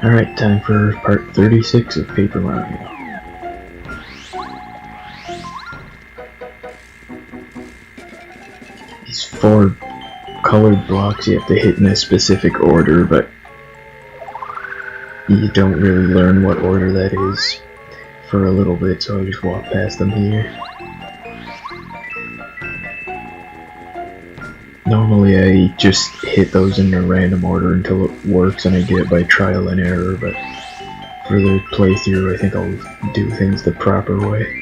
Alright, time for part 36 of Paper Mario. These 4 colored blocks you have to hit in a specific order, but you don't really learn what order that is for a little bit, so I'll just walk past them here. Normally I just hit those in a random order until it works and I get it by trial and error, but for the playthrough I think I'll do things the proper way.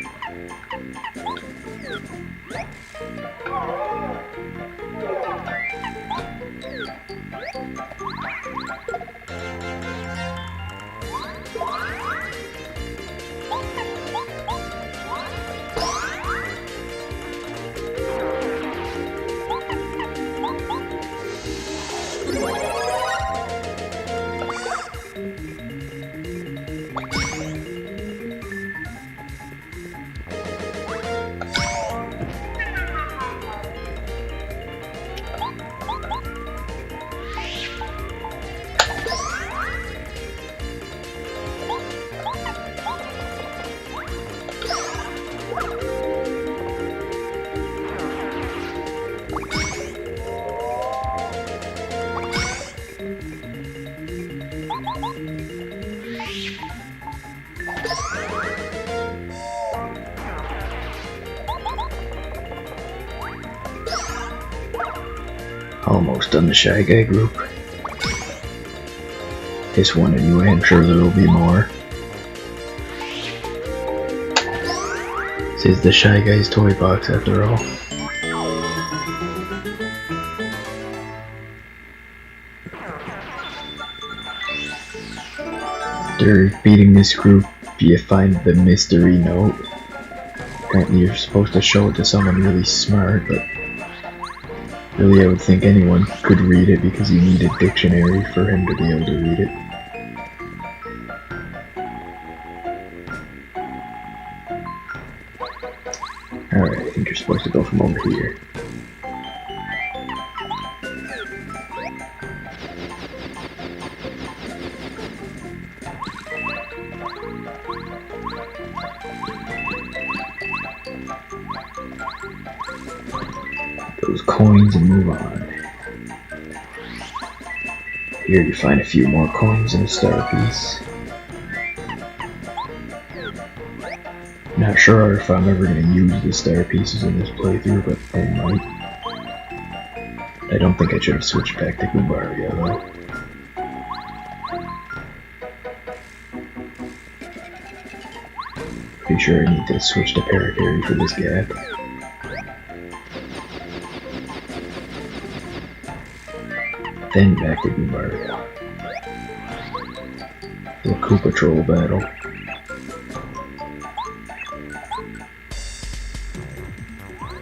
Almost done the Shy Guy group. This one anyway, I'm sure there will be more. This is the Shy Guy's toy box after all. After beating this group, you find the mystery note. Apparently you're supposed to show it to someone really smart, but really I would think anyone could read it because you need a dictionary for him to be able to read it. Alright, I think you're supposed to go from over here. Those coins and move on. Here you find a few more coins and a star piece. Not sure if I'm ever going to use the star pieces in this playthrough, but I might. I don't think I should have switched back to Goombaria though. Pretty sure I need to switch to Parakarry for this gap. Then back to Goombaria. The Koopa Troll battle.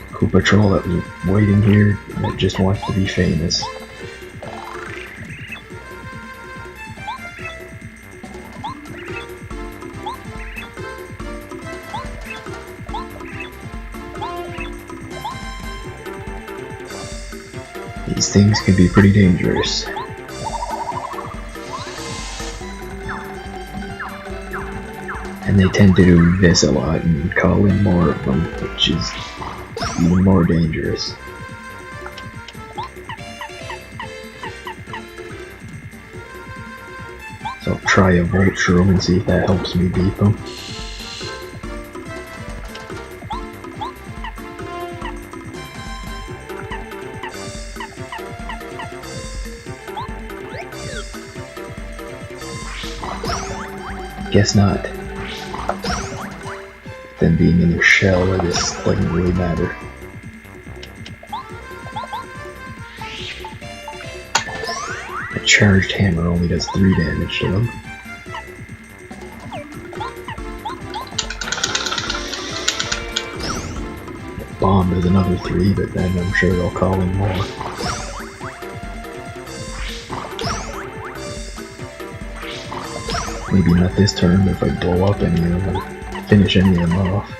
Koopa Troll that was waiting here that just wants to be famous. These things can be pretty dangerous. And they tend to do this a lot and call in more of them, which is even more dangerous. So I'll try a Volt Shroom and see if that helps me beat them. Guess not. Them being in their shell, I guess doesn't really matter. A charged hammer only does 3 damage to them. A bomb does another 3, but then I'm sure they'll call in more. Maybe not this turn, but if I blow up any of them, I'll finish any of them off.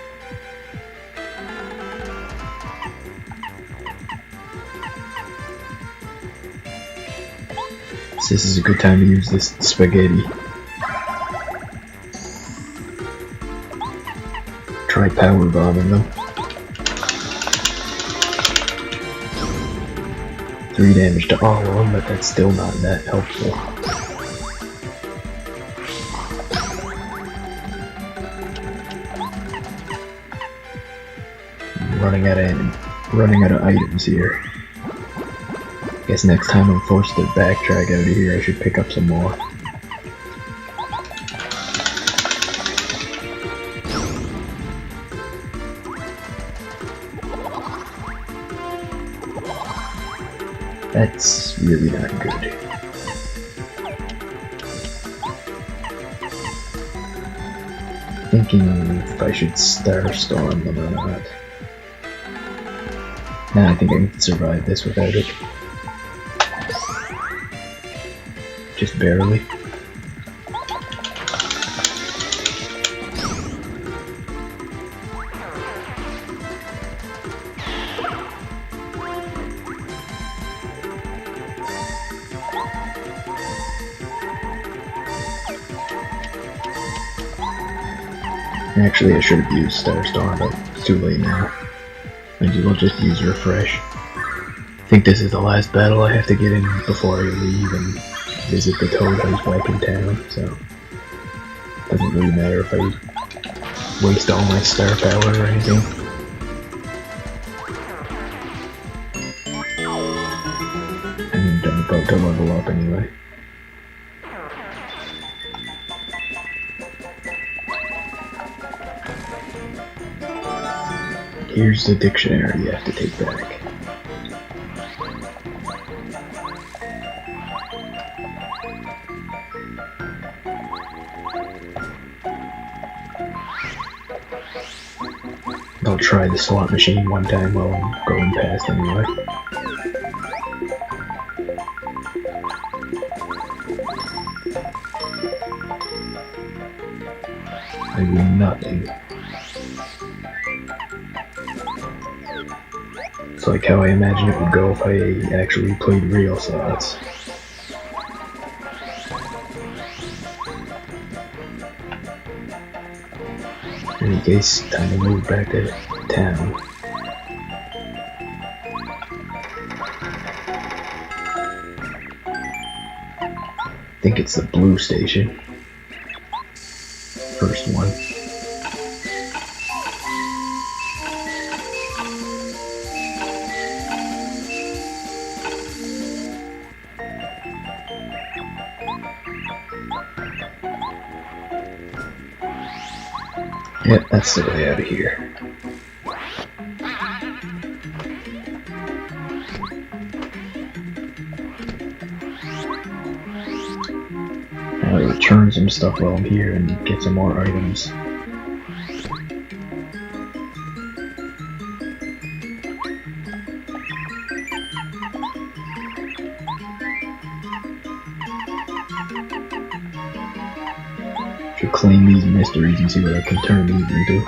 This is a good time to use this spaghetti. Try power bombing them. 3 damage to all of them, but that's still not that helpful. I'm running out of items here. Guess next time I'm forced to backtrack out of here, I should pick up some more. That's really not good. Thinking if I should Starstorm them or not. Nah, I think I can survive this without it. Just barely. Actually, I should have used Starstorm, but it's too late now. Might as well just use Refresh. I think this is the last battle I have to get in before I leave and visit the Toads back in town, so it doesn't really matter if I waste all my star power or anything. I'm about to level up anyway. Here's the dictionary you have to take back. I'll try the slot machine one time while I'm going past anyway. I win nothing. It's like how I imagine it would go if I actually played real slots. In any case, time to move back to town. I think it's the blue station. First one. Yep, that's the way out of here. I'll return some stuff while I'm here and get some more items. Should claim these mysteries and see what I can turn these into.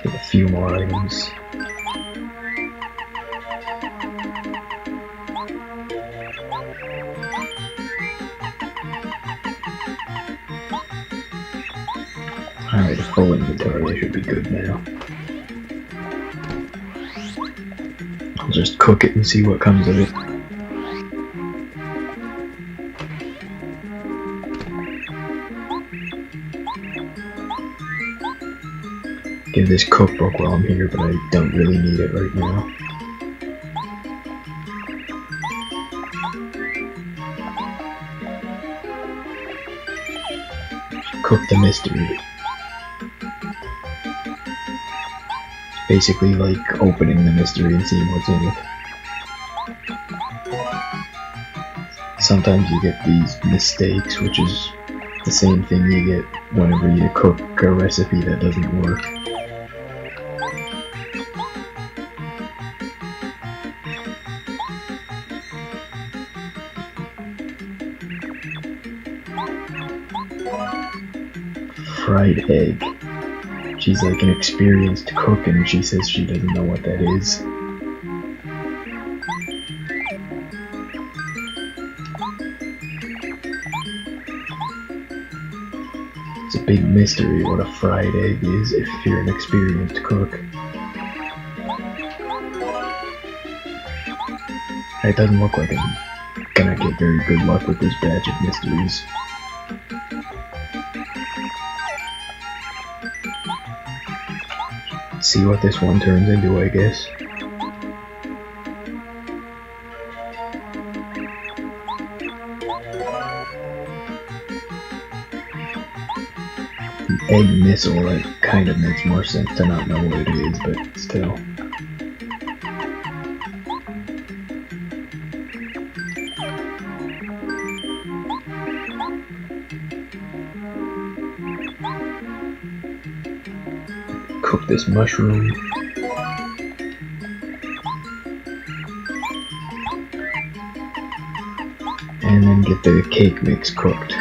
Get a few more items. Alright, full inventory, I should be good now. I'll just cook it and see what comes of it. Give this cookbook while I'm here, but I don't really need it right now. Cook the mystery. Basically like opening the mystery and seeing what's in it. Sometimes you get these mistakes, which is the same thing you get whenever you cook a recipe that doesn't work. fried egg. She's like an experienced cook and she says she doesn't know what that is. It's a big mystery what a fried egg is if you're an experienced cook. It doesn't look like I'm gonna get very good luck with this batch of mysteries. See what this one turns into, I guess. An egg missile, that kind of makes more sense to not know what it is, but still. Cook this mushroom. And then get the cake mix cooked.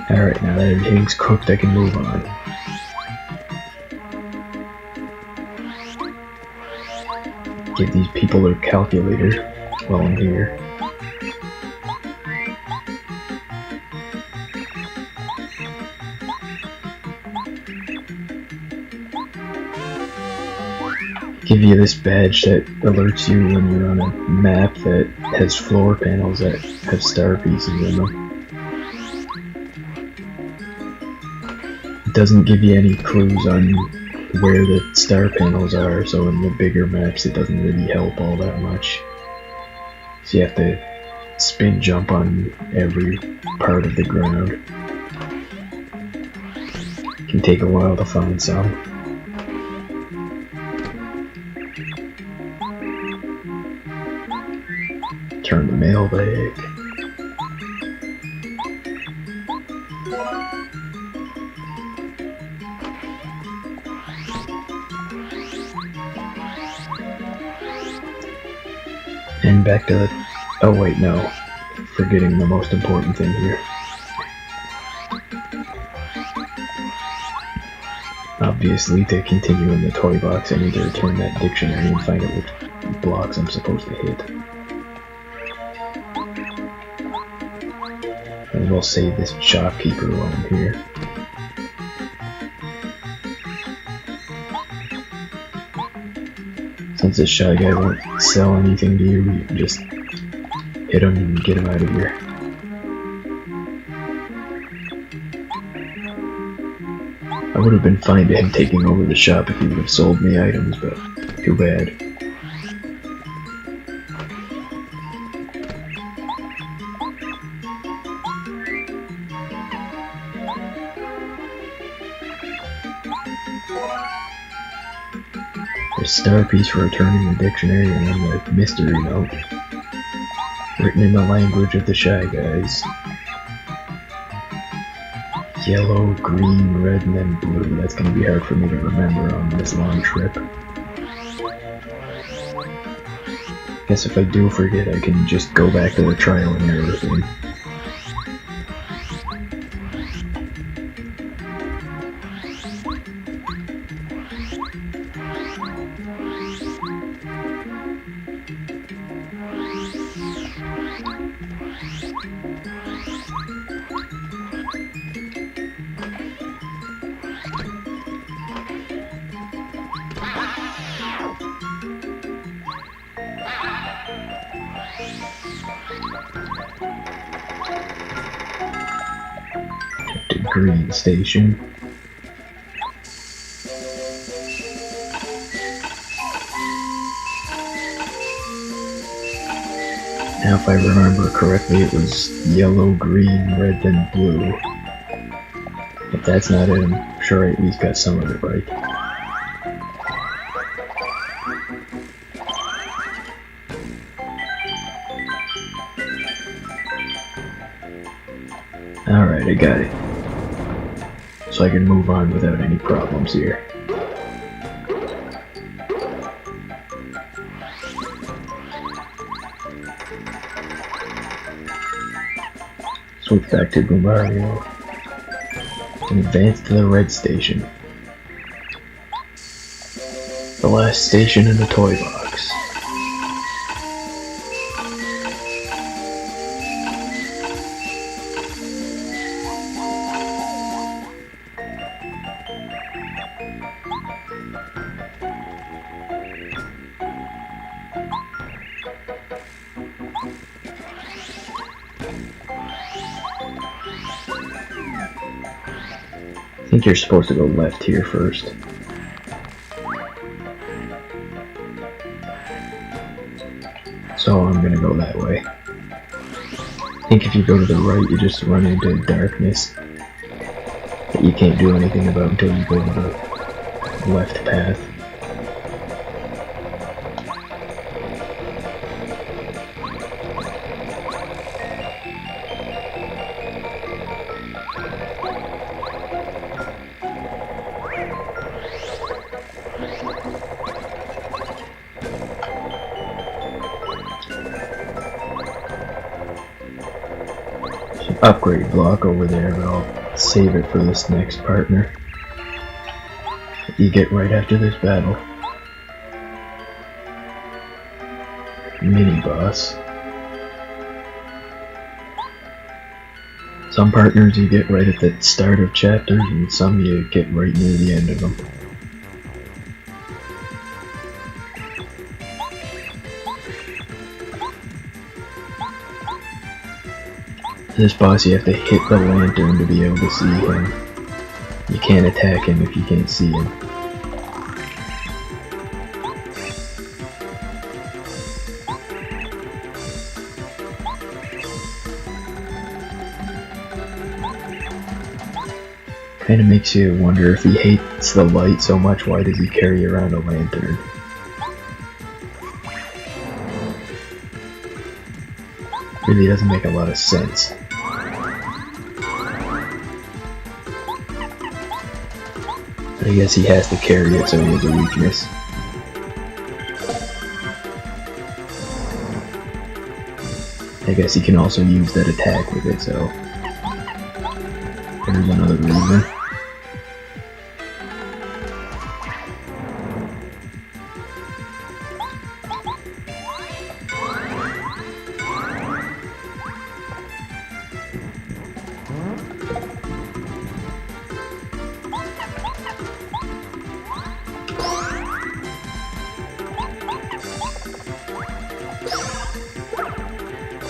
Alright, now that everything's cooked, I can move on. Give these people their calculator while I'm here. Give you this badge that alerts you when you're on a map that has floor panels that have star pieces in them. It doesn't give you any clues on where the star panels are, so in the bigger maps it doesn't really help all that much. So you have to spin jump on every part of the ground. It can take a while to find some. Turn the mailbag. And back to the... oh wait, no. Forgetting the most important thing here. Obviously, to continue in the toy box, I need to return that dictionary and find out which blocks I'm supposed to hit. And we'll save this shopkeeper while I'm here. Since this shy guy won't sell anything to you, you can just hit him and get him out of here. I would have been fine to him taking over the shop if he would have sold me items, but too bad. The star piece for returning the dictionary and then the mystery note. Written in the language of the Shy Guys. Yellow, green, red, and then blue. That's gonna be hard for me to remember on this long trip. Guess if I do forget, I can just go back to the trial and error thing. Green Station. Now if I remember correctly, it was yellow, green, red, then blue. If that's not it, I'm sure I at least got some of it right. Alright, I got it. So I can move on without any problems here. switch back to Goombario and advance to the red station. The last station in the toy box. I think you're supposed to go left here first. So I'm gonna go that way. I think if you go to the right, you just run into darkness that you can't do anything about until you go to the left path. Upgrade block over there, but I'll save it for this next partner that you get right after this battle. Mini boss. Some partners you get right at the start of chapters, and some you get right near the end of them. This boss you have to hit the lantern to be able to see him. You can't attack him if you can't see him. Kinda makes you wonder if he hates the light so much, why does he carry around a lantern? Really doesn't make a lot of sense. But I guess he has to carry it, so he has a weakness. I guess he can also use that attack with it, so there's another reason.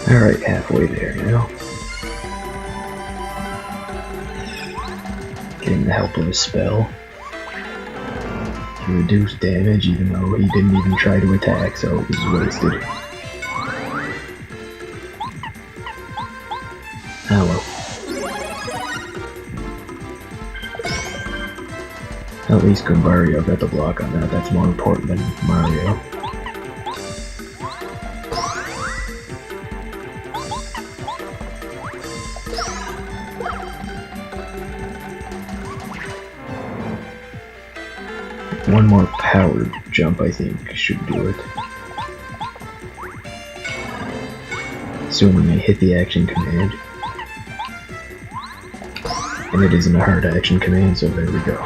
Alright, halfway there now. Getting the help of a spell to reduce damage, even though he didn't even try to attack, so it was wasted. Oh well. At least Goombario got the block on that, that's more important than Mario. One more powered jump, I think, should do it. Assuming I hit the action command. And it isn't a hard action command, so there we go.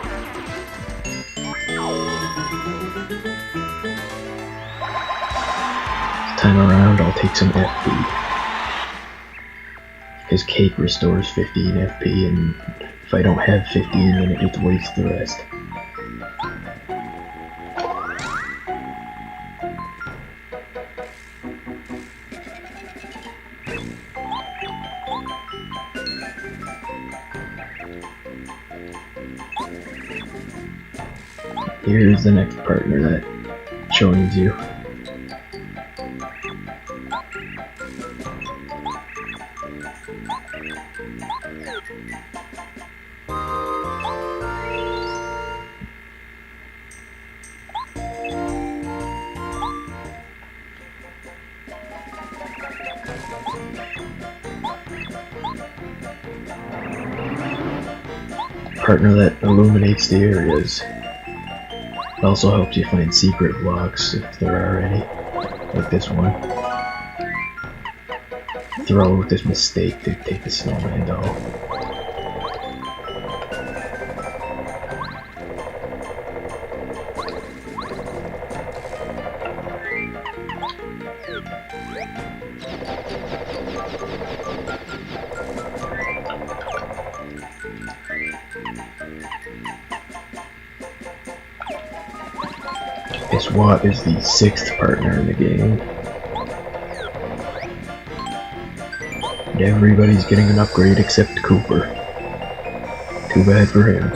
This time around, I'll take some FP. Because Cake restores 15 FP, and if I don't have 15, then it just wastes the rest. Here's the next partner that joins you. Partner that illuminates the areas. It also helps you find secret blocks, if there are any, like this one. throw with this mistake to take the snowman doll. Guess what is the 6th partner in the game? And everybody's getting an upgrade except Cooper. Too bad for him.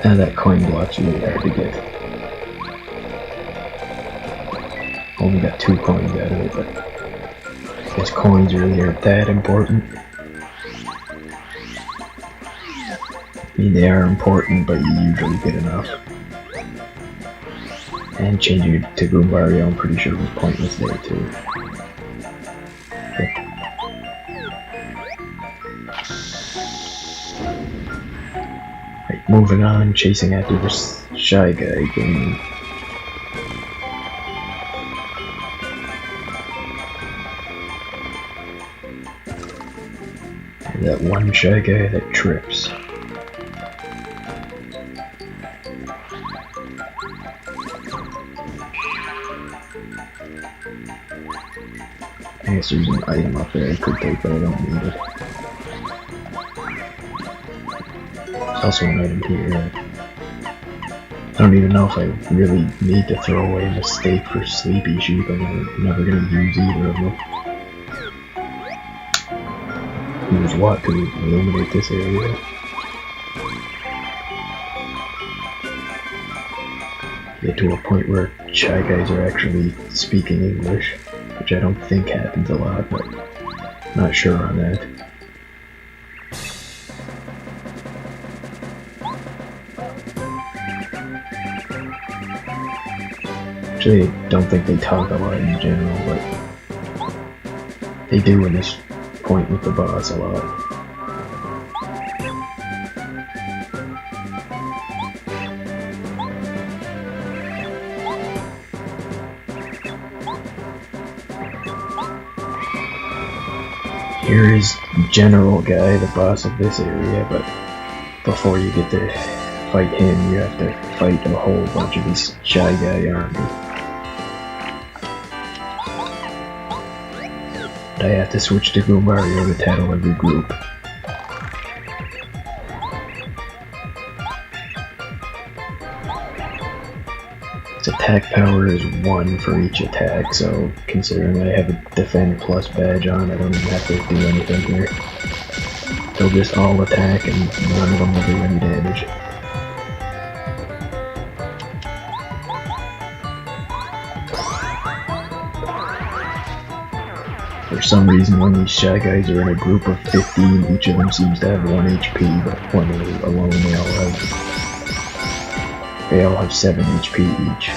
And that coin block's really hard to get. Only got 2 coins out of it, but I guess coins really aren't that important. I mean, they are important, but you usually get enough. And changing it to Goombario, I'm pretty sure was pointless there too. Okay. Right, moving on, chasing after this Shy Guy game. That one Shy Guy that trips. I guess there's an item up there I could take, but I don't need it. There's also an item here. I don't even know if I really need to throw away a mistake for Sleepy Sheep. I'm never gonna use either of them. Use what to illuminate this area? Get to a point where Shy Guys are actually speaking English, which I don't think happens a lot, but not sure on that. Actually, I don't think they talk a lot in general, but they do in this point with the boss a lot. Here is General Guy, the boss of this area, but before you get to fight him, you have to fight a whole bunch of this Shy Guy army. I have to switch to Goombario to tattle every group. Its attack power is 1 for each attack, so considering I have a Defend Plus badge on, I don't even have to do anything here. They'll just all attack and none of them will do any damage. For some reason, when these Shy Guys are in a group of 15, each of them seems to have 1 HP, but when they're alone, they all have 7 HP each.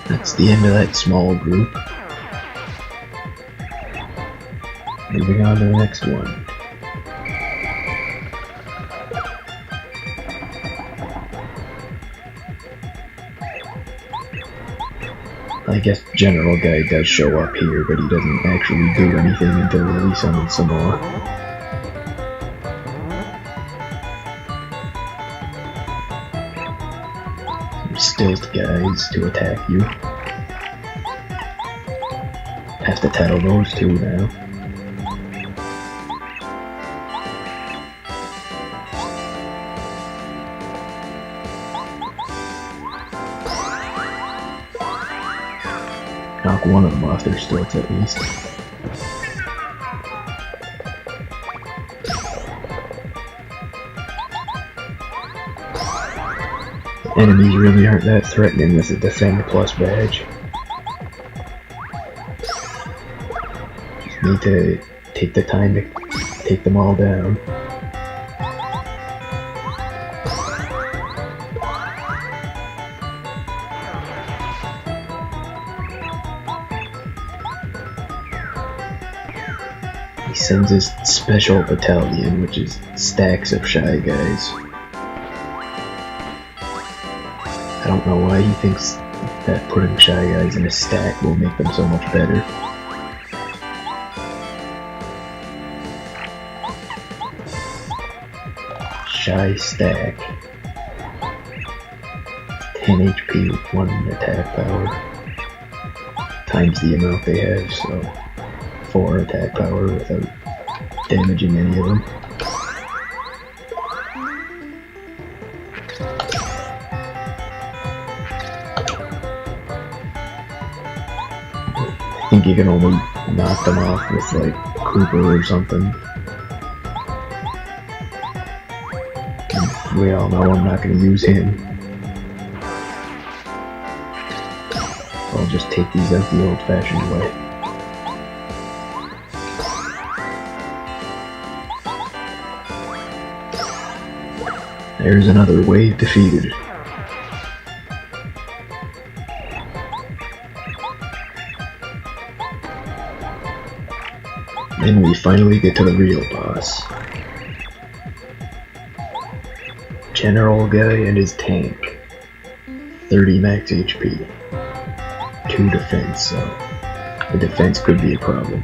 That's the end of that small group. Moving on to the next one. I guess General Guy does show up here, but he doesn't actually do anything until we summon some more. Some Stilt Guys to attack you. Have to tattle those two now. Knock one of them off their stilts at least. Enemies really aren't that threatening with a Defend Plus badge. Just need to take the time to take them all down. sends his special battalion, which is stacks of Shy Guys. I don't know why he thinks that putting Shy Guys in a stack will make them so much better. Shy stack. 10 HP with 1 attack power. Times the amount they have, so 4 attack power without damaging any of them. I think you can only knock them off with like Cooper or something. And we all know I'm not going to use him. I'll just take these out the old-fashioned way. There's another wave defeated. Then we finally get to the real boss. General guy and his tank. 30 max HP. 2 defense, so the defense could be a problem.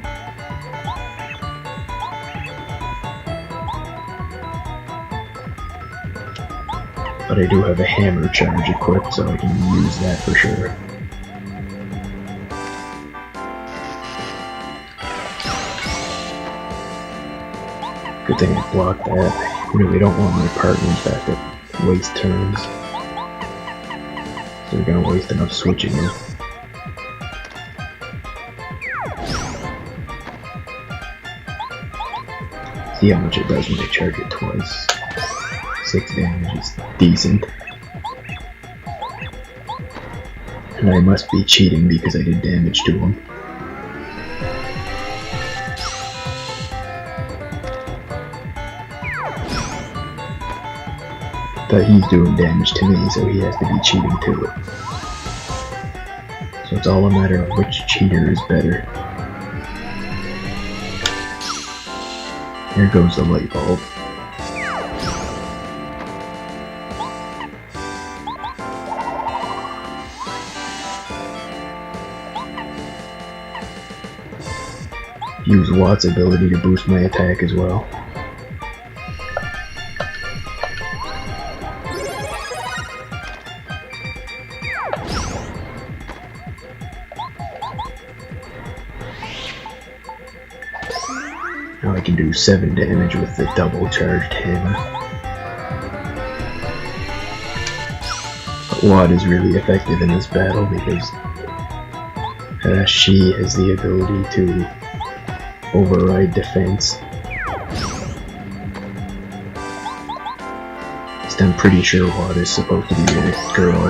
But I do have a hammer charge equipped, so I can use that for sure. Good thing I blocked that. I really don't want my partners back to waste turns. So they're gonna waste enough switching them. See how much it does when I charge it twice. 6 damage is decent. And I must be cheating because I did damage to him. But he's doing damage to me, so he has to be cheating too. So it's all a matter of which cheater is better. Here goes the light bulb. Use Watt's ability to boost my attack as well. Now I can do 7 damage with the double charged hammer. But Watt is really effective in this battle because she has the ability to override defense. I'm pretty sure Watt is supposed to be a girl.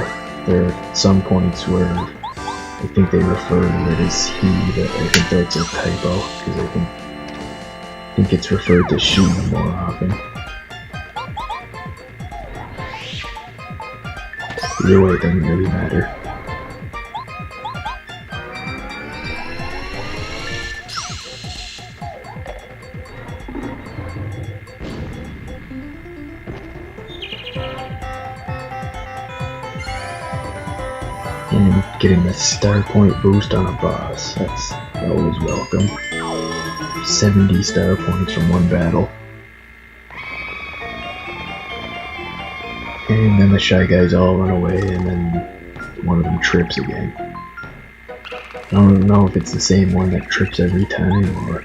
There are some points where I think they refer to it as he, but I think that's a typo because I think it's referred to she more often. Either way, it doesn't really matter. And getting a star point boost on a boss, that's always welcome. 70 star points from one battle. And then the Shy Guys all run away, and then one of them trips again. I don't know if it's the same one that trips every time, or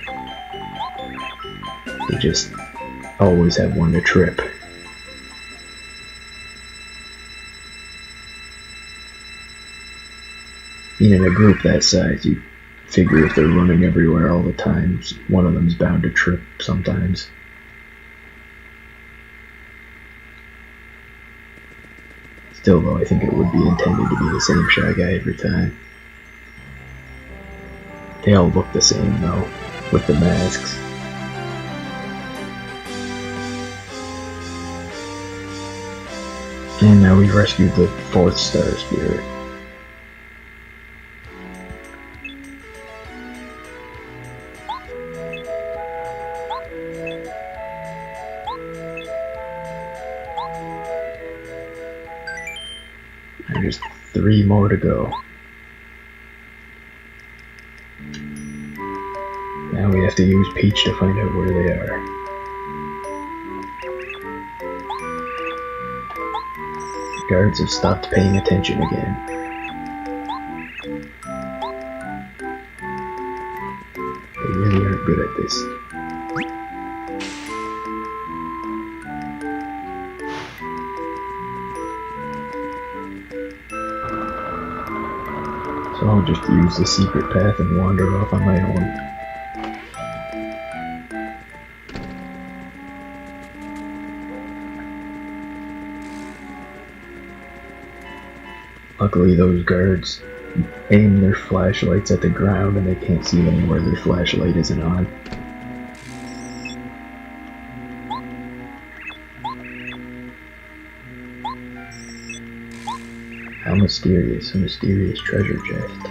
they just always have one to trip. Being in a group that size, you figure if they're running everywhere all the time, one of them's bound to trip sometimes. Still though, I think it would be intended to be the same Shy Guy every time. They all look the same though, with the masks. And now we've rescued the 4th Star Spirit. Just 3 more to go. Now we have to use Peach to find out where they are. The guards have stopped paying attention again. They really aren't good at this. So I'll just use the secret path and wander off on my own. Luckily those guards aim their flashlights at the ground and they can't see them where their flashlight isn't on. How mysterious, a mysterious treasure chest.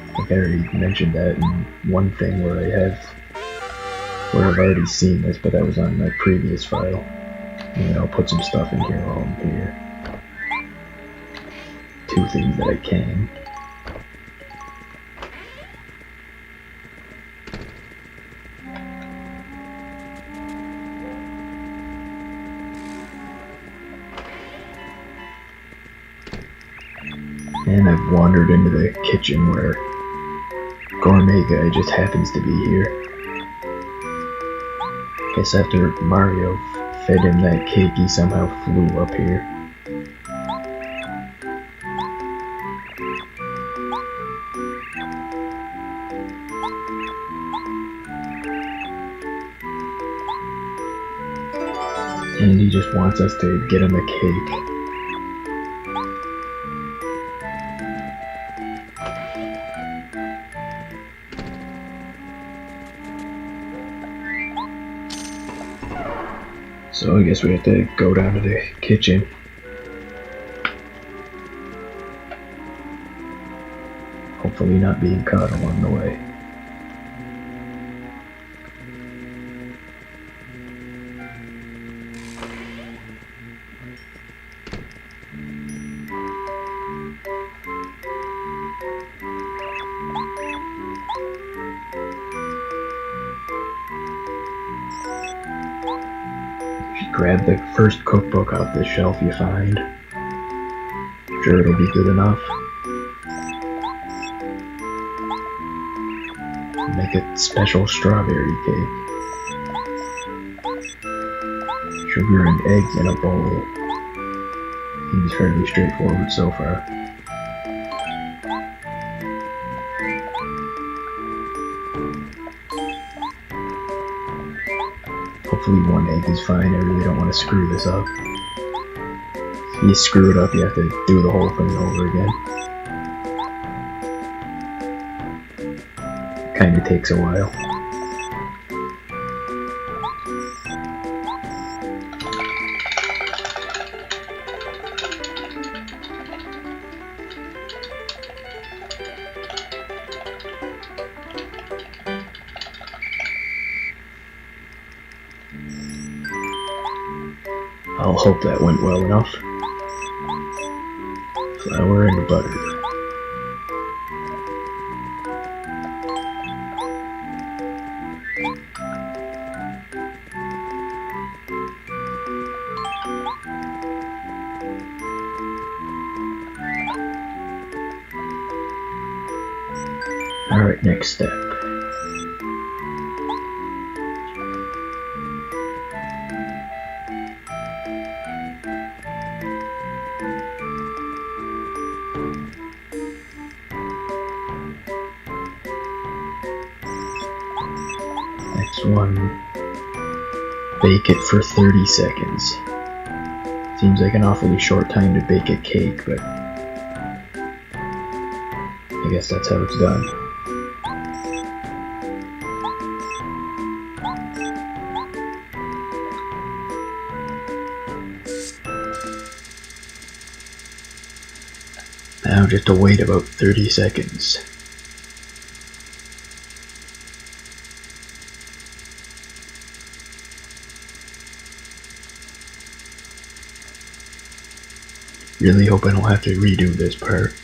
I think I already mentioned that in one thing where I've already seen this, but that was on my previous file. And I'll put some stuff in here while I'm here. 2 things that I can. And I've wandered into the kitchen where Gourmet Guy just happens to be here. Guess after Mario fed him that cake, he somehow flew up here. And he just wants us to get him a cake. So I guess we have to go down to the kitchen. Hopefully not being caught along the way. Grab the first cookbook off the shelf you find. Sure, it'll be good enough. Make a special strawberry cake. Sugar and eggs in a bowl. Seems fairly straightforward so far. Hopefully 1 egg is fine. I really don't want to screw this up. If you screw it up, you have to do the whole thing over again. Kinda takes a while. I'll hope that went well enough. Flour and butter. Alright, next step. Next one, bake it for 30 seconds. Seems like an awfully short time to bake a cake, but I guess that's how it's done. Now just to wait about 30 seconds. Really hope I don't have to redo this part.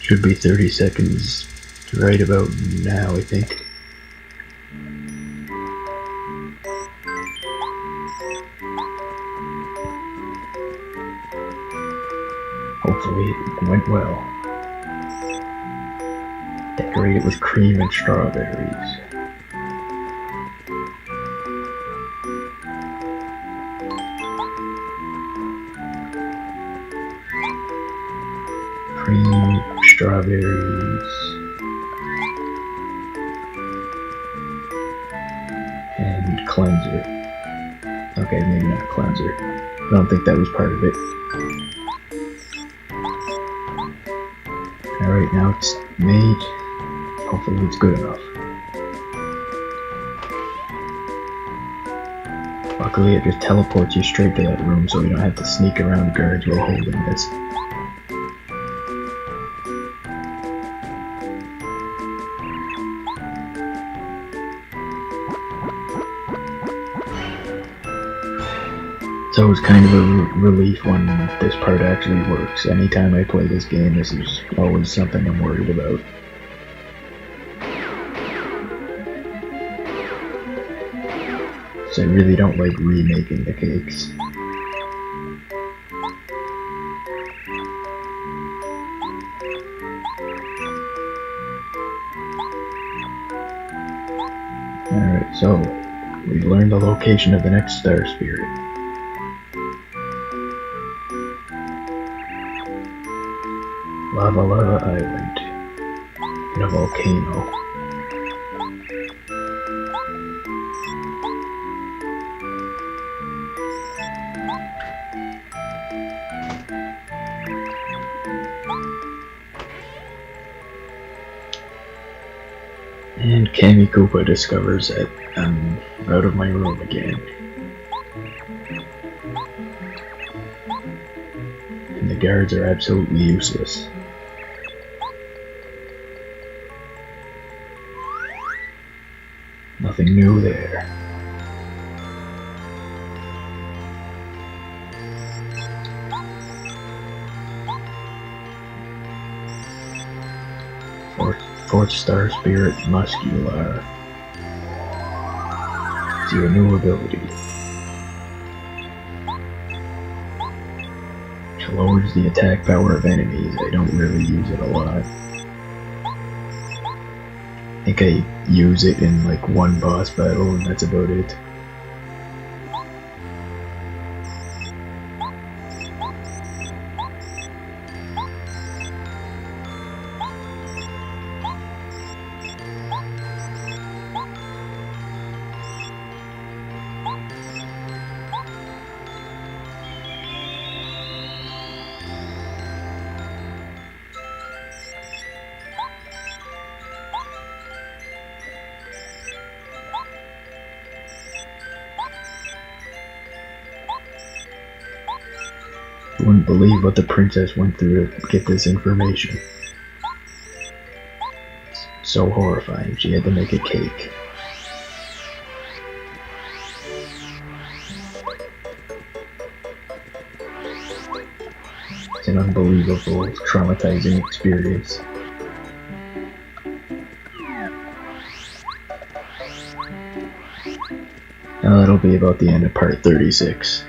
Should be 30 seconds right about now, I think. Hopefully it went well. Decorate it with cream and strawberries. Cream, strawberries, and cleanser. Okay, maybe not cleanser. I don't think that was part of it. Alright, now it's made. Hopefully it's good enough. Luckily it just teleports you straight to that room so you don't have to sneak around guards while holding this. It's always kind of a relief when this part actually works. Anytime I play this game, this is always something I'm worried about. So I really don't like remaking the cakes. Alright, so we learned the location of the next star spirit. Lava Lava Island in a volcano. And Kammy Koopa discovers that I'm out of my room again. And the guards are absolutely useless. Nothing new there. Fourth star spirit Muscular. It's your new ability. It lowers the attack power of enemies. I don't really use it a lot. I think I use it in like one boss battle and that's about it. You wouldn't believe what the princess went through to get this information. It's so horrifying, she had to make a cake. It's an unbelievable, traumatizing experience. Now that'll be about the end of part 36.